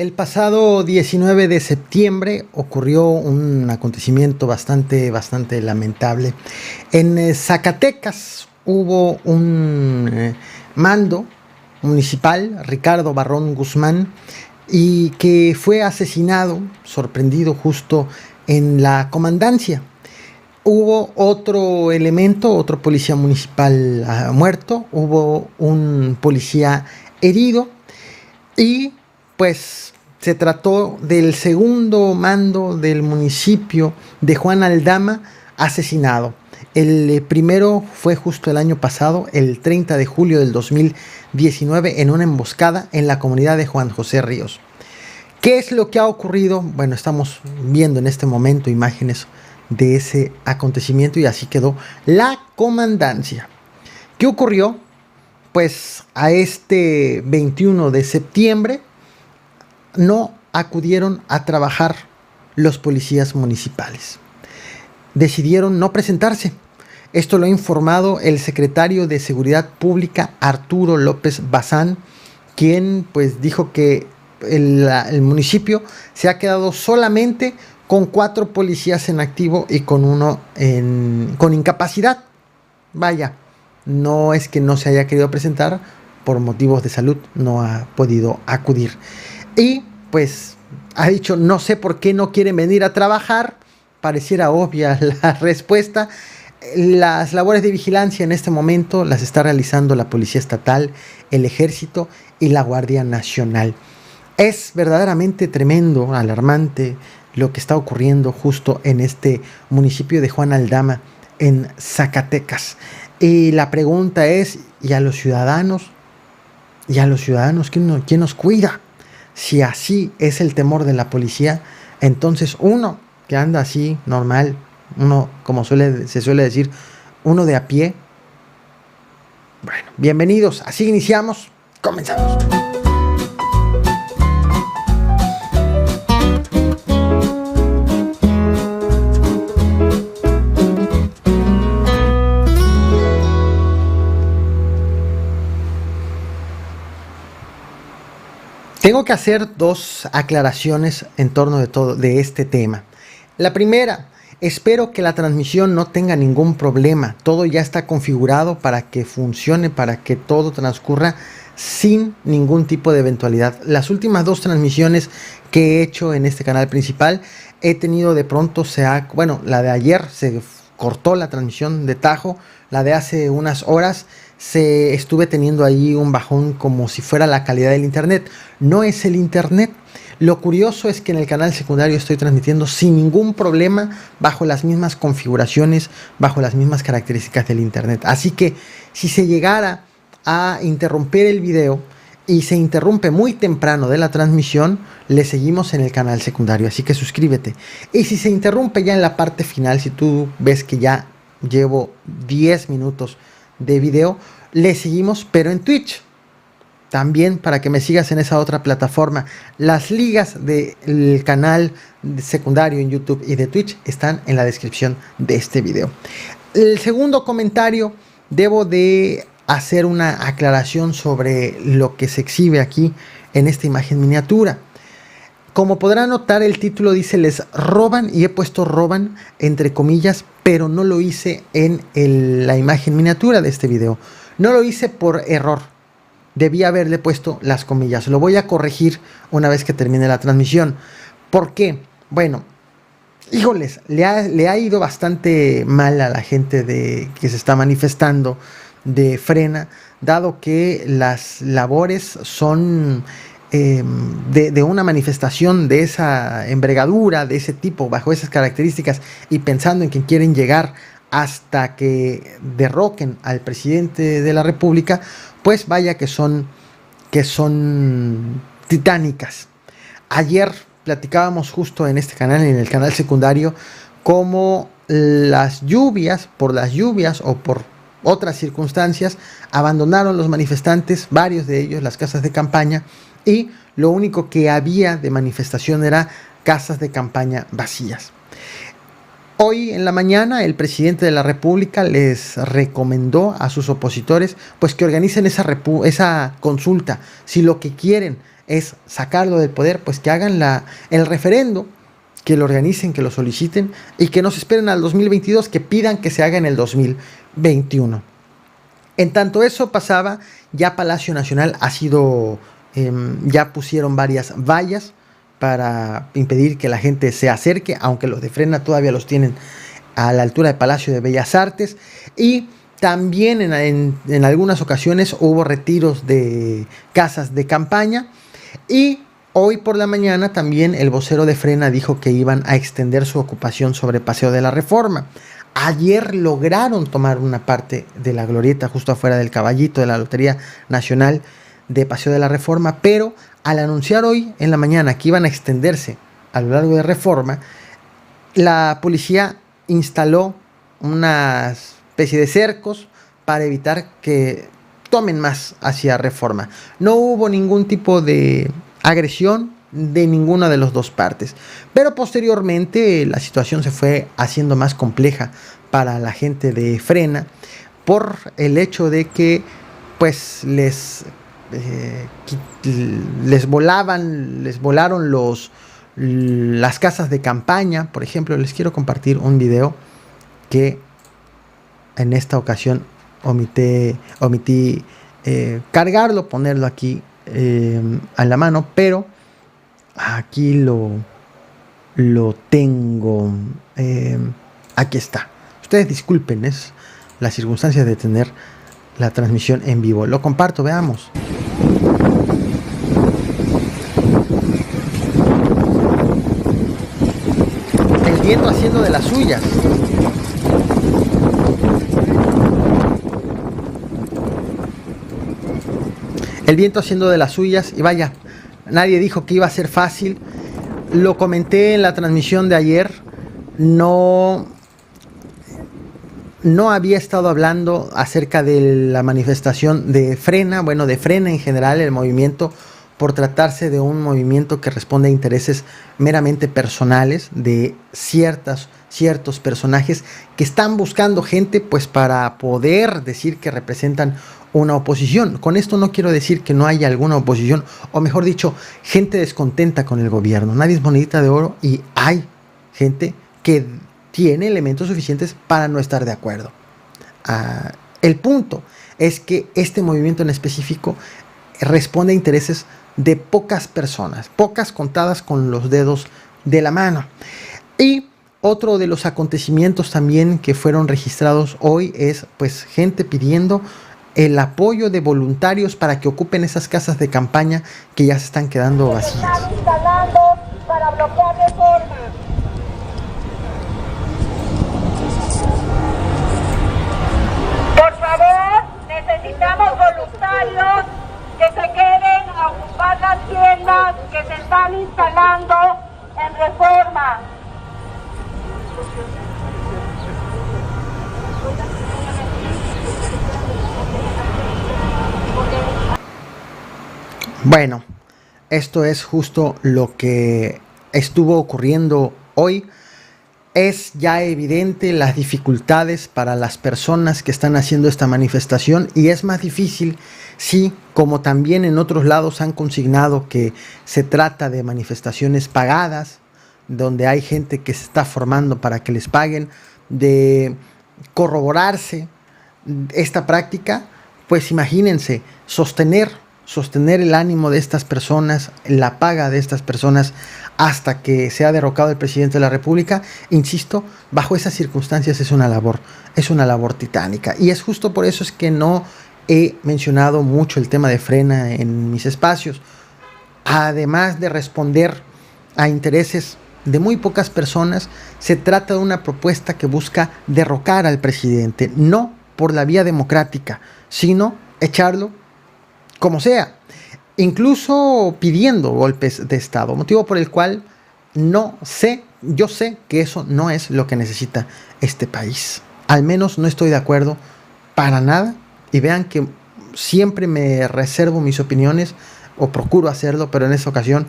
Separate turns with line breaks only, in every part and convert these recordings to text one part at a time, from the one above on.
El pasado 19 de septiembre ocurrió un acontecimiento bastante lamentable. En Zacatecas hubo un mando municipal, Ricardo Barrón Guzmán, y que fue asesinado, sorprendido justo en la comandancia. Hubo otro elemento, otro policía municipal muerto, hubo un policía herido y pues se trató del segundo mando del municipio de Juan Aldama asesinado. El primero fue justo el año pasado, el 30 de julio del 2019, en una emboscada en la comunidad de Juan José Ríos. ¿Qué es lo que ha ocurrido? Bueno, estamos viendo en este momento imágenes de ese acontecimiento y así quedó la comandancia. ¿Qué ocurrió? Pues a este 21 de septiembre no acudieron a trabajar los policías municipales. Decidieron no presentarse. Esto lo ha informado el secretario de Seguridad Pública, Arturo López Bazán, quien pues dijo que el municipio se ha quedado solamente con 4 policías en activo y con uno con incapacidad. Vaya, no es que no se haya querido presentar, por motivos de salud no ha podido acudir. Y pues ha dicho, no sé por qué no quieren venir a trabajar. Pareciera obvia la respuesta. Las labores de vigilancia en este momento las está realizando la Policía Estatal, el Ejército y la Guardia Nacional. Es verdaderamente tremendo, alarmante lo que está ocurriendo justo en este municipio de Juan Aldama, en Zacatecas. Y la pregunta es, ¿y a los ciudadanos? ¿Quién nos cuida? Si así es el temor de la policía, entonces uno que anda así normal, uno como se suele decir, uno de a pie. Bueno, bienvenidos, así iniciamos, comenzamos. Tengo que hacer 2 aclaraciones en torno de este tema. La primera, espero que la transmisión no tenga ningún problema. Todo ya está configurado para que funcione, para que todo transcurra sin ningún tipo de eventualidad. Las últimas 2 transmisiones que he hecho en este canal principal, he tenido de pronto, la de ayer se cortó la transmisión de tajo, la de hace unas horas estuve teniendo ahí un bajón como si fuera la calidad del internet. No es el internet. Lo curioso es que en el canal secundario estoy transmitiendo sin ningún problema, bajo las mismas configuraciones, bajo las mismas características del internet. Así que si se llegara a interrumpir el video y se interrumpe muy temprano de la transmisión, le seguimos en el canal secundario, así que suscríbete. Y si se interrumpe ya en la parte final, si tú ves que ya llevo 10 minutos de video, le seguimos, pero en Twitch. También para que me sigas en esa otra plataforma. Las ligas del canal secundario en YouTube y de Twitch están en la descripción de este video. El segundo comentario, debo de hacer una aclaración sobre lo que se exhibe aquí en esta imagen miniatura. Como podrán notar, el título dice les roban, y he puesto roban entre comillas, pero no lo hice en la imagen miniatura de este video. No lo hice por error. Debí haberle puesto las comillas. Lo voy a corregir una vez que termine la transmisión. ¿Por qué? Bueno, híjoles, le ha ido bastante mal a la gente que se está manifestando de Frena, dado que las labores son de una manifestación de esa envergadura, de ese tipo, bajo esas características, y pensando en que quieren llegar hasta que derroquen al presidente de la República, pues vaya que son titánicas. Ayer platicábamos justo en este canal, en el canal secundario, cómo por las lluvias o por otras circunstancias, abandonaron los manifestantes, varios de ellos, las casas de campaña, y lo único que había de manifestación era casas de campaña vacías. Hoy en la mañana el presidente de la República les recomendó a sus opositores pues que organicen esa consulta, si lo que quieren es sacarlo del poder, pues que hagan el referendo, que lo organicen, que lo soliciten y que no se esperen al 2022, que pidan que se haga en el 2021. En tanto eso pasaba, ya Palacio Nacional ha sido, ya pusieron varias vallas para impedir que la gente se acerque, aunque los de Frena todavía los tienen a la altura del Palacio de Bellas Artes. Y también en algunas ocasiones hubo retiros de casas de campaña. Y hoy por la mañana también el vocero de Frena dijo que iban a extender su ocupación sobre Paseo de la Reforma. Ayer lograron tomar una parte de la glorieta justo afuera del Caballito de la Lotería Nacional de Paseo de la Reforma, pero al anunciar hoy en la mañana que iban a extenderse a lo largo de Reforma, la policía instaló una especie de cercos para evitar que tomen más hacia Reforma. No hubo ningún tipo de agresión de ninguna de las dos partes, pero posteriormente la situación se fue haciendo más compleja para la gente de Frena por el hecho de que pues les volaron las casas de campaña. Por ejemplo, les quiero compartir un video que en esta ocasión omití cargarlo, ponerlo aquí a la mano, pero aquí lo tengo. Aquí está. Ustedes disculpen, es las circunstancias de tener la transmisión en vivo. Lo comparto, veamos. El viento haciendo de las suyas. El viento haciendo de las suyas. Y vaya, nadie dijo que iba a ser fácil. Lo comenté en la transmisión de ayer. No había estado hablando acerca de la manifestación de Frena, bueno, de Frena en general, el movimiento, por tratarse de un movimiento que responde a intereses meramente personales de ciertos personajes que están buscando gente pues para poder decir que representan una oposición. Con esto no quiero decir que no haya alguna oposición, o mejor dicho, gente descontenta con el gobierno. Nadie es monedita de oro y hay gente que tiene elementos suficientes para no estar de acuerdo. El punto es que este movimiento en específico responde a intereses de pocas personas, pocas contadas con los dedos de la mano. Y otro de los acontecimientos también que fueron registrados hoy es pues gente pidiendo el apoyo de voluntarios para que ocupen esas casas de campaña que ya se están quedando vacías.
Están instalando para bloquear Reforma. Por favor, necesitamos voluntarios que se queden a ocupar las tiendas que se están instalando en Reforma.
Bueno, esto es justo lo que estuvo ocurriendo hoy. Es ya evidente las dificultades para las personas que están haciendo esta manifestación, y es más difícil si, como también en otros lados han consignado que se trata de manifestaciones pagadas, donde hay gente que se está formando para que les paguen, de corroborarse esta práctica, pues imagínense sostener el ánimo de estas personas, la paga de estas personas hasta que sea derrocado el presidente de la República. Insisto, bajo esas circunstancias es una labor titánica, y es justo por eso es que no he mencionado mucho el tema de Frena en mis espacios. Además de responder a intereses de muy pocas personas, se trata de una propuesta que busca derrocar al presidente, no por la vía democrática, sino echarlo como sea, incluso pidiendo golpes de Estado, motivo por el cual yo sé que eso no es lo que necesita este país. Al menos no estoy de acuerdo para nada, y vean que siempre me reservo mis opiniones, o procuro hacerlo, pero en esta ocasión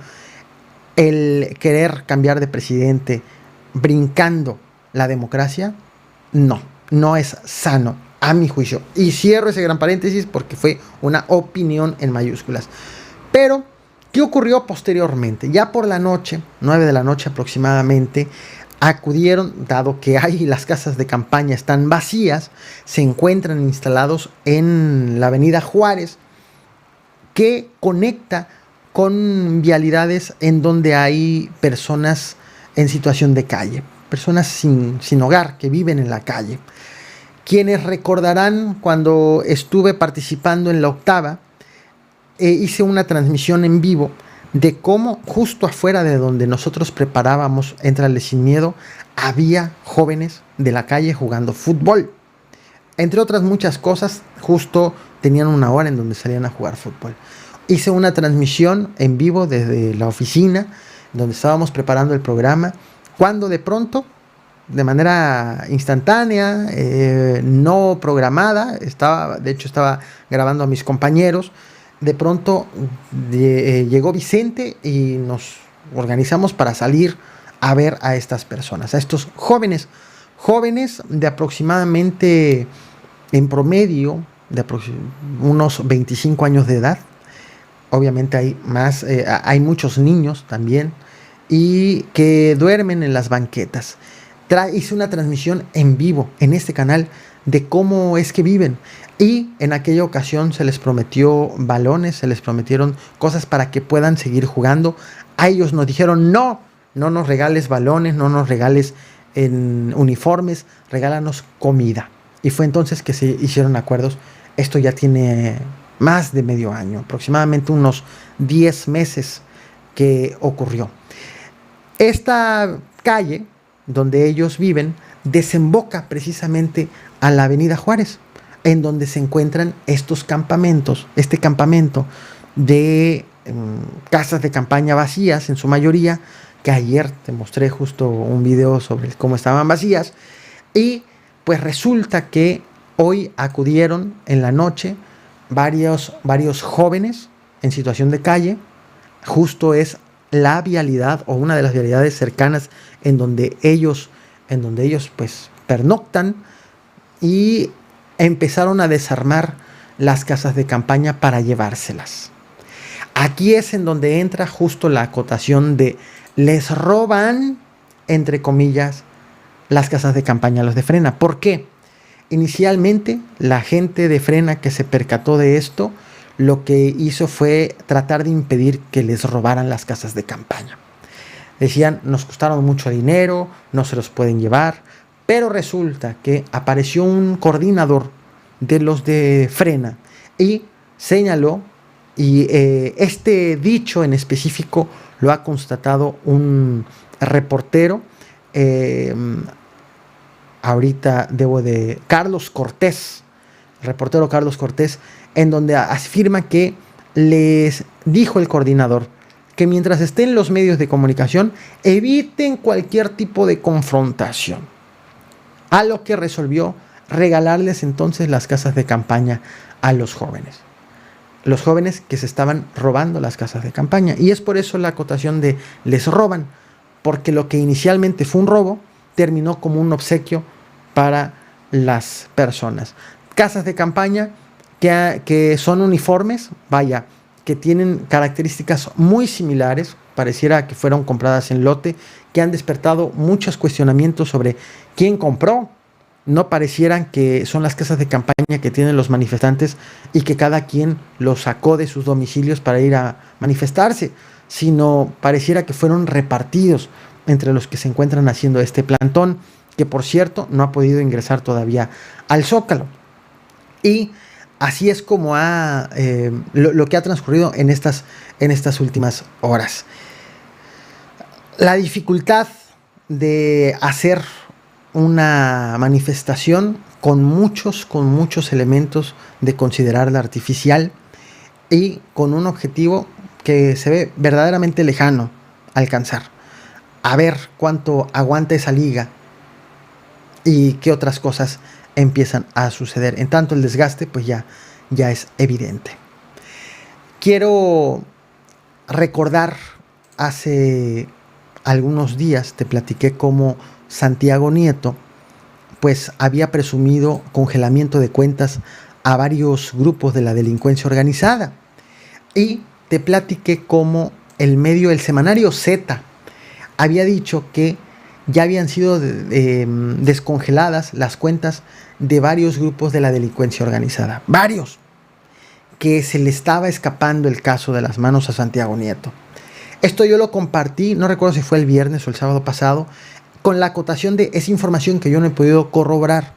el querer cambiar de presidente brincando la democracia no es sano, a mi juicio. Y cierro ese gran paréntesis porque fue una opinión en mayúsculas. Pero ¿Qué ocurrió posteriormente? Ya por la noche, 9 de la noche aproximadamente, acudieron, dado que ahí las casas de campaña están vacías, se encuentran instalados en la avenida Juárez, que conecta con vialidades en donde hay personas en situación de calle, personas sin hogar que viven en la calle. Quienes recordarán cuando estuve participando en la octava, hice una transmisión en vivo de cómo justo afuera de donde nosotros preparábamos Éntrale Sin Miedo había jóvenes de la calle jugando fútbol. Entre otras muchas cosas, justo tenían una hora en donde salían a jugar fútbol. Hice una transmisión en vivo desde la oficina donde estábamos preparando el programa, cuando de pronto, de manera instantánea, no programada, de hecho estaba grabando a mis compañeros, de pronto llegó Vicente y nos organizamos para salir a ver a estas personas, a estos jóvenes de aproximadamente, en promedio, de unos 25 años de edad. Obviamente hay más, hay muchos niños también, y que duermen en las banquetas. Hice una transmisión en vivo en este canal de cómo es que viven, y en aquella ocasión se les prometió balones, se les prometieron cosas para que puedan seguir jugando. A ellos nos dijeron: no nos regales balones, no nos regales en uniformes, regálanos comida. Y fue entonces que se hicieron acuerdos. Esto ya tiene más de medio año, aproximadamente unos 10 meses que ocurrió. Esta calle donde ellos viven desemboca precisamente a la avenida Juárez, en donde se encuentran estos campamentos, este campamento de casas de campaña vacías en su mayoría, que ayer te mostré justo un video sobre cómo estaban vacías. Y pues resulta que hoy acudieron en la noche varios jóvenes en situación de calle. Justo es la vialidad, o una de las vialidades cercanas en donde ellos pues pernoctan, y empezaron a desarmar las casas de campaña para llevárselas. Aquí es en donde entra justo la acotación de: les roban, entre comillas, las casas de campaña a los de Frena. ¿Por qué? Inicialmente, la gente de Frena que se percató de esto, lo que hizo fue tratar de impedir que les robaran las casas de campaña. Decían: nos costaron mucho dinero, no se los pueden llevar. Pero resulta que apareció un coordinador de los de Frena y señaló, y este dicho en específico lo ha constatado un reportero, Carlos Cortés, el reportero Carlos Cortés, en donde afirma que les dijo el coordinador que mientras estén los medios de comunicación eviten cualquier tipo de confrontación, a lo que resolvió regalarles entonces las casas de campaña a los jóvenes que se estaban robando las casas de campaña. Y es por eso la acotación de les roban, porque lo que inicialmente fue un robo terminó como un obsequio para las personas. Casas de campaña que son uniformes, vaya, que tienen características muy similares, pareciera que fueron compradas en lote, que han despertado muchos cuestionamientos sobre quién compró. No parecieran que son las casas de campaña que tienen los manifestantes y que cada quien los sacó de sus domicilios para ir a manifestarse, sino pareciera que fueron repartidos entre los que se encuentran haciendo este plantón, que por cierto no ha podido ingresar todavía al Zócalo. Y así es como lo que ha transcurrido en estas últimas horas. La dificultad de hacer una manifestación con muchos elementos de considerarla artificial y con un objetivo que se ve verdaderamente lejano a alcanzar. A ver cuánto aguanta esa liga y qué otras cosas empiezan a suceder. En tanto, el desgaste pues ya es evidente. Quiero recordar, hace algunos días te platiqué cómo Santiago Nieto pues había presumido congelamiento de cuentas a varios grupos de la delincuencia organizada, y te platiqué cómo el semanario Z, había dicho que ya habían sido descongeladas las cuentas de varios grupos de la delincuencia organizada. Varios. Que se le estaba escapando el caso de las manos a Santiago Nieto. Esto yo lo compartí, no recuerdo si fue el viernes o el sábado pasado, con la acotación de esa información que yo no he podido corroborar,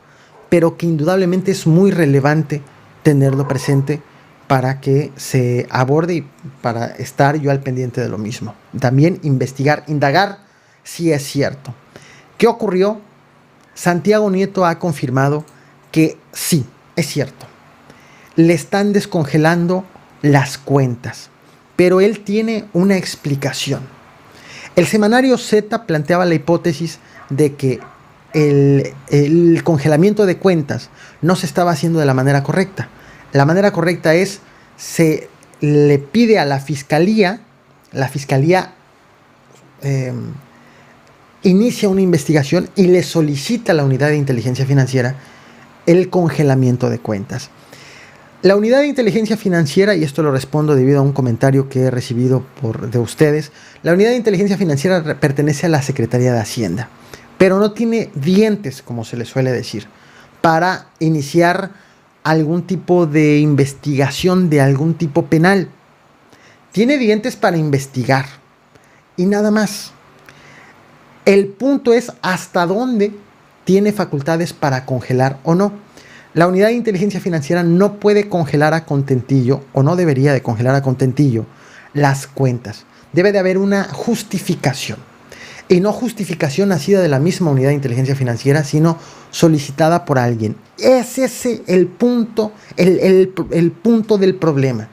pero que indudablemente es muy relevante tenerlo presente para que se aborde y para estar yo al pendiente de lo mismo. También investigar, indagar si es cierto. ¿Qué ocurrió? Santiago Nieto ha confirmado que sí, es cierto. Le están descongelando las cuentas, pero él tiene una explicación. El semanario Z planteaba la hipótesis de que el congelamiento de cuentas no se estaba haciendo de la manera correcta. La manera correcta es, se le pide a la fiscalía inicia una investigación y le solicita a la unidad de inteligencia financiera el congelamiento de cuentas. La unidad de inteligencia financiera, y esto lo respondo debido a un comentario que he recibido de ustedes, la unidad de inteligencia financiera pertenece a la Secretaría de Hacienda, pero no tiene dientes, como se le suele decir, para iniciar algún tipo de investigación de algún tipo penal. Tiene dientes para investigar y nada más. El punto es hasta dónde tiene facultades para congelar o no. La unidad de inteligencia financiera no puede congelar a contentillo, o no debería de congelar a contentillo, las cuentas. Debe de haber una justificación. Y no justificación nacida de la misma unidad de inteligencia financiera, sino solicitada por alguien. Es ese el punto, el punto del problema.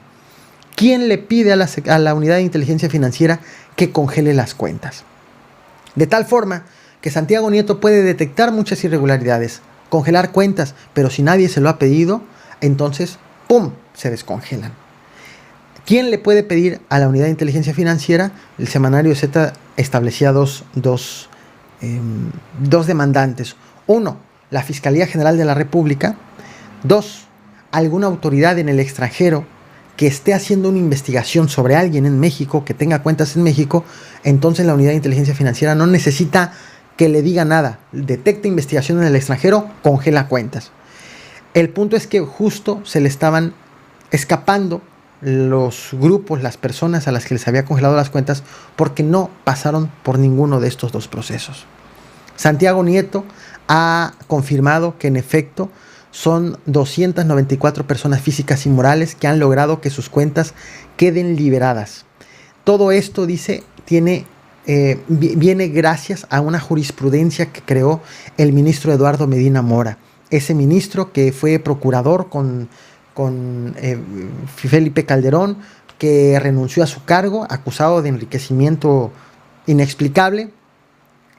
¿Quién le pide a la unidad de inteligencia financiera que congele las cuentas? De tal forma que Santiago Nieto puede detectar muchas irregularidades, congelar cuentas, pero si nadie se lo ha pedido, entonces, ¡pum!, se descongelan. ¿Quién le puede pedir a la unidad de inteligencia financiera? El semanario Z establecía dos demandantes. Uno, la Fiscalía General de la República. Dos, alguna autoridad en el extranjero que esté haciendo una investigación sobre alguien en México, que tenga cuentas en México. Entonces la unidad de inteligencia financiera no necesita que le diga nada. Detecta investigación en el extranjero, congela cuentas. El punto es que justo se le estaban escapando los grupos, las personas a las que les había congelado las cuentas, porque no pasaron por ninguno de estos dos procesos. Santiago Nieto ha confirmado que en efecto son 294 personas físicas y morales que han logrado que sus cuentas queden liberadas. Todo esto, dice, viene gracias a una jurisprudencia que creó el ministro Eduardo Medina Mora. Ese ministro que fue procurador con Felipe Calderón, que renunció a su cargo acusado de enriquecimiento inexplicable,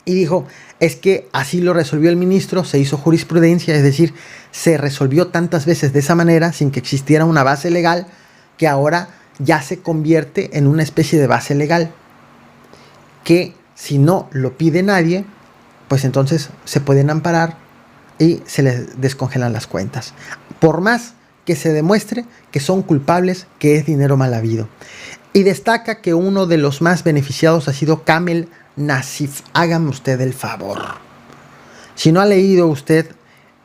y dijo, es que así lo resolvió el ministro, se hizo jurisprudencia, es decir, se resolvió tantas veces de esa manera sin que existiera una base legal, que ahora ya se convierte en una especie de base legal, que si no lo pide nadie, pues entonces se pueden amparar y se les descongelan las cuentas. Por más que se demuestre que son culpables, que es dinero mal habido. Y destaca que uno de los más beneficiados ha sido Kamel Nasif. Hágame usted el favor. Si no ha leído usted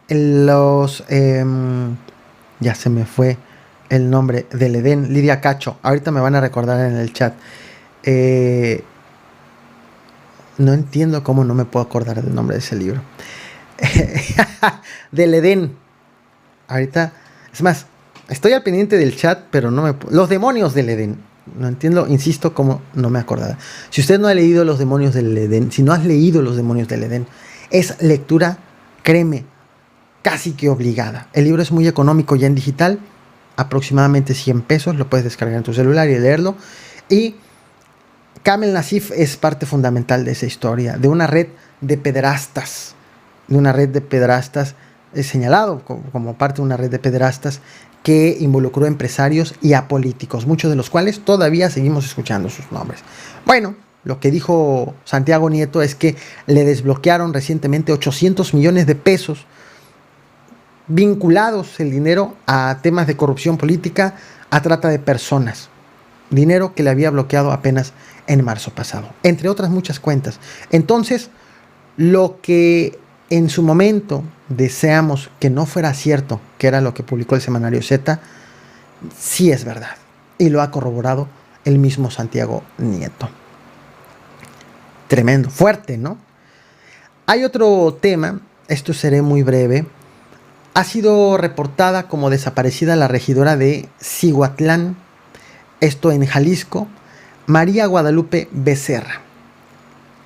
ya se me fue el nombre del Edén, Lidia Cacho. Ahorita me van a recordar en el chat. No entiendo cómo no me puedo acordar del nombre de ese libro. Del Edén. Ahorita, es más, estoy al pendiente del chat, pero no me... Los demonios del Edén. No entiendo, insisto, cómo no me acordaba. Si usted no ha leído Los demonios del Edén, si no has leído Los demonios del Edén, es lectura, créeme, casi que obligada. El libro es muy económico ya en digital, aproximadamente 100 pesos, lo puedes descargar en tu celular y leerlo. Y Kamel Nasif es parte fundamental de esa historia, de una red de pederastas, es señalado como parte de una red de pederastas que involucró a empresarios y a políticos, muchos de los cuales todavía seguimos escuchando sus nombres. Bueno, lo que dijo Santiago Nieto es que le desbloquearon recientemente 800 millones de pesos vinculados el dinero a temas de corrupción política, a trata de personas. dinero que le había bloqueado apenas en marzo pasado, entre otras muchas cuentas. Entonces, lo que en su momento deseamos que no fuera cierto, que era lo que publicó el semanario Z, sí es verdad, y lo ha corroborado el mismo Santiago Nieto. Tremendo, fuerte, ¿no? Hay otro tema, esto seré muy breve. Ha sido reportada como desaparecida la regidora de Cihuatlán, esto en Jalisco, María Guadalupe Becerra.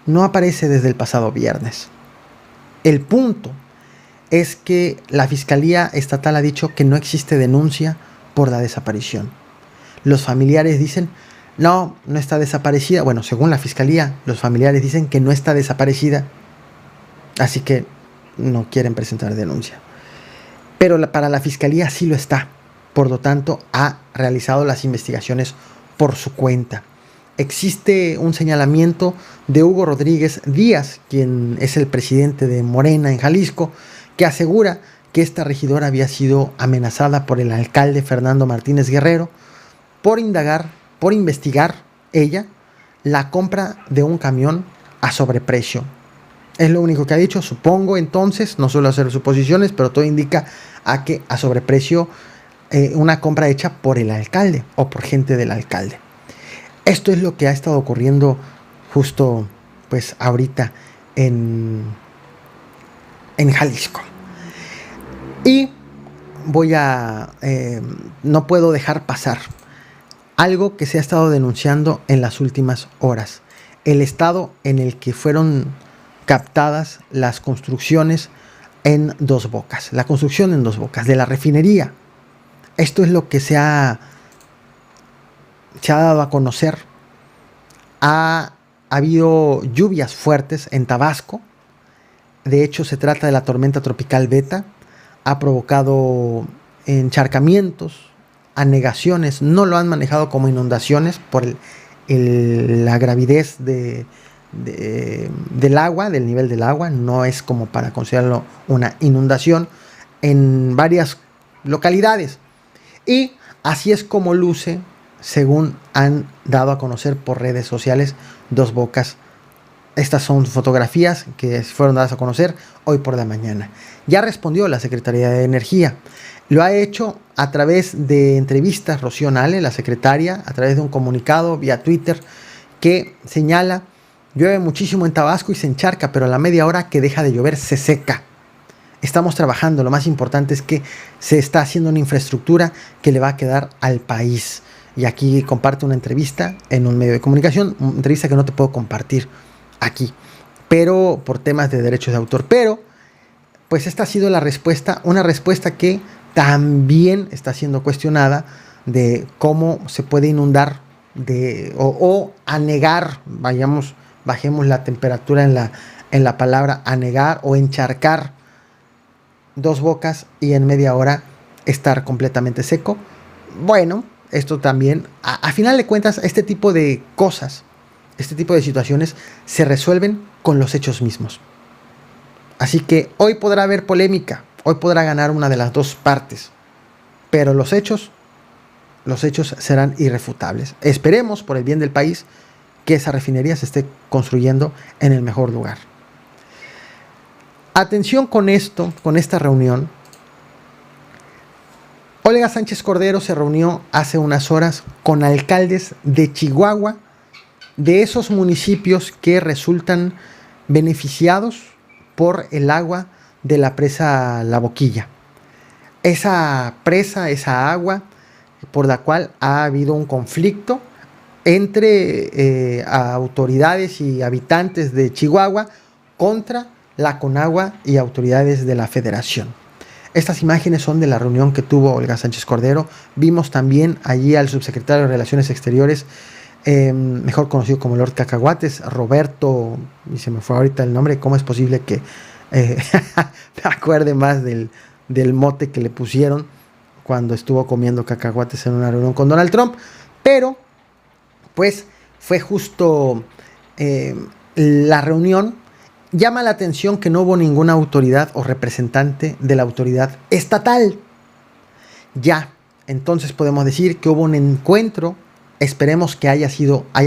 No aparece desde el pasado viernes. El punto es que la Fiscalía Estatal ha dicho que no existe denuncia por la desaparición. Los familiares dicen, no está desaparecida. Bueno, según la Fiscalía, los familiares dicen que no está desaparecida, así que no quieren presentar denuncia. Pero para la Fiscalía sí lo está. Por lo tanto, ha realizado las investigaciones por su cuenta. Existe un señalamiento de Hugo Rodríguez Díaz, quien es el presidente de Morena en Jalisco, que asegura que esta regidora había sido amenazada por el alcalde Fernando Martínez Guerrero por investigar ella la compra de un camión a sobreprecio. Es lo único que ha dicho, supongo entonces, no suelo hacer suposiciones, pero todo indica a que a sobreprecio una compra hecha por el alcalde o por gente del alcalde. Esto es lo que ha estado ocurriendo justo pues ahorita en Jalisco. Y no puedo dejar pasar algo que se ha estado denunciando en las últimas horas. El estado en el que fueron captadas las construcciones en Dos Bocas. La construcción en Dos Bocas de la refinería. Esto es lo que se ha dado a conocer. Ha habido lluvias fuertes en Tabasco. De hecho, se trata de la tormenta tropical Beta. Ha provocado encharcamientos, anegaciones. No lo han manejado como inundaciones por la gravidez del agua, del nivel del agua. No es como para considerarlo una inundación en varias localidades. Y así es como luce, según han dado a conocer por redes sociales, Dos Bocas. Estas son fotografías que fueron dadas a conocer hoy por la mañana. Ya respondió la Secretaría de Energía. Lo ha hecho a través de entrevistas Rocío Nale, la secretaria, a través de un comunicado vía Twitter que señala: llueve muchísimo en Tabasco y se encharca, pero a la media hora que deja de llover se seca. Estamos trabajando, lo más importante es que se está haciendo una infraestructura que le va a quedar al país. Y aquí comparte una entrevista en un medio de comunicación, una entrevista que no te puedo compartir aquí, pero por temas de derechos de autor. Pero, pues esta ha sido la respuesta, una respuesta que también está siendo cuestionada de cómo se puede inundar o anegar, bajemos la temperatura en la palabra anegar o encharcar Dos Bocas y en media hora estar completamente seco. Bueno, esto también, a final de cuentas, este tipo de cosas, este tipo de situaciones se resuelven con los hechos mismos. Así que hoy podrá haber polémica, hoy podrá ganar una de las dos partes, pero los hechos serán irrefutables. Esperemos, por el bien del país, que esa refinería se esté construyendo en el mejor lugar. Atención con esto, con esta reunión. Olga Sánchez Cordero se reunió hace unas horas con alcaldes de Chihuahua, de esos municipios que resultan beneficiados por el agua de la presa La Boquilla. Esa presa, esa agua por la cual ha habido un conflicto entre autoridades y habitantes de Chihuahua contra la Conagua y autoridades de la Federación. Estas imágenes son de la reunión que tuvo Olga Sánchez Cordero. Vimos también allí al subsecretario de Relaciones Exteriores, mejor conocido como Lord Cacahuates, Roberto, y se me fue ahorita el nombre. ¿Cómo es posible que me acuerde más del mote que le pusieron cuando estuvo comiendo cacahuates en una reunión con Donald Trump? Pero pues fue justo la reunión. Llama la atención que no hubo ninguna autoridad o representante de la autoridad estatal. Ya, entonces podemos decir que hubo un encuentro Esperemos que haya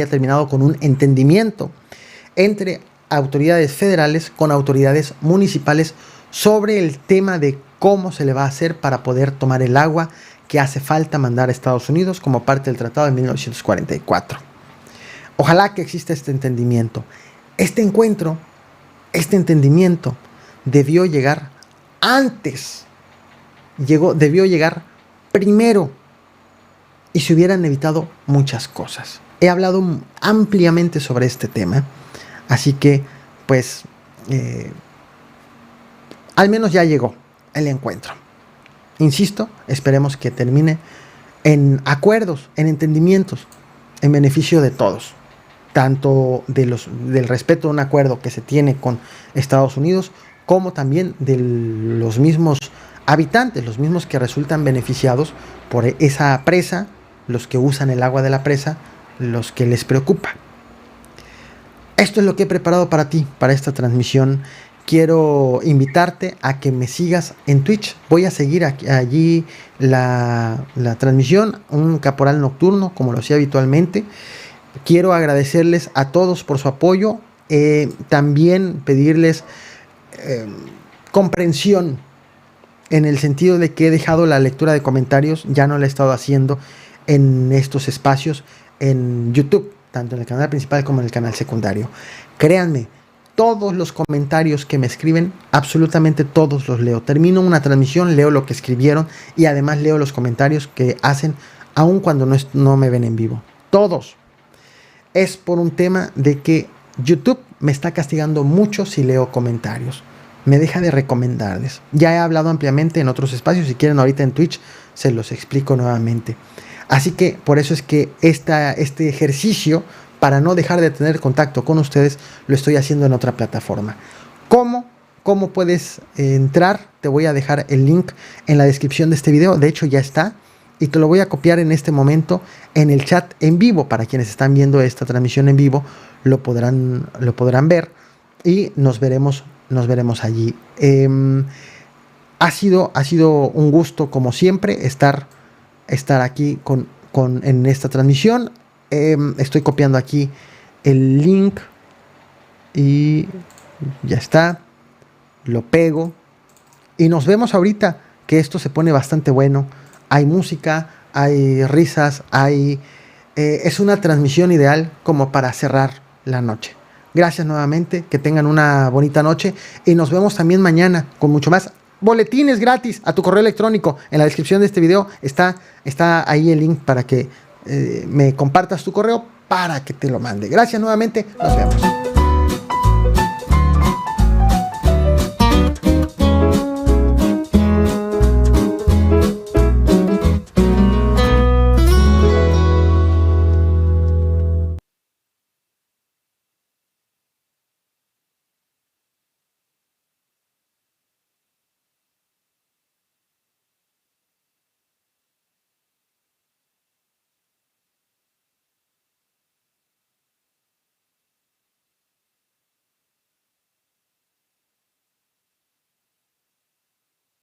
terminado con un entendimiento entre autoridades federales con autoridades municipales sobre el tema de cómo se le va a hacer para poder tomar el agua que hace falta mandar a Estados Unidos como parte del Tratado de 1944. Ojalá que exista este entendimiento. Este entendimiento debió llegar antes. Debió llegar primero y se hubieran evitado muchas cosas. He hablado ampliamente sobre este tema, así que pues al menos ya llegó el encuentro. Insisto, esperemos que termine en acuerdos, en entendimientos, en beneficio de todos, tanto del respeto a un acuerdo que se tiene con Estados Unidos, como también de los mismos habitantes, los mismos que resultan beneficiados por esa presa, los que usan el agua de la presa, los que les preocupa. Esto es lo que he preparado para ti, para esta transmisión. Quiero invitarte a que me sigas en Twitch. Voy a seguir allí la transmisión, un caporal nocturno, como lo hacía habitualmente. Quiero agradecerles a todos por su apoyo. También pedirles comprensión en el sentido de que he dejado la lectura de comentarios. Ya no la he estado haciendo en estos espacios en YouTube, tanto en el canal principal como en el canal secundario. Créanme, todos los comentarios que me escriben, absolutamente todos los leo. Termino una transmisión, leo lo que escribieron y además leo los comentarios que hacen, aun cuando no me ven en vivo. Todos. Es por un tema de que YouTube me está castigando mucho si leo comentarios. Me deja de recomendarles. Ya he hablado ampliamente en otros espacios. Si quieren ahorita en Twitch se los explico nuevamente. Así que por eso es que este ejercicio, para no dejar de tener contacto con ustedes, lo estoy haciendo en otra plataforma. ¿Cómo puedes entrar? Te voy a dejar el link en la descripción de este video. De hecho ya está. Y te lo voy a copiar en este momento en el chat en vivo. Para quienes están viendo esta transmisión en vivo, lo podrán ver. Y nos veremos allí. Ha sido un gusto, como siempre, estar aquí en esta transmisión. Estoy copiando aquí el link y ya está. Lo pego y nos vemos ahorita, que esto se pone bastante bueno. Hay música, hay risas, es una transmisión ideal como para cerrar la noche. Gracias nuevamente, que tengan una bonita noche y nos vemos también mañana con mucho más. Boletines gratis a tu correo electrónico. En la descripción de este video está ahí el link para que me compartas tu correo para que te lo mande. Gracias nuevamente, nos vemos.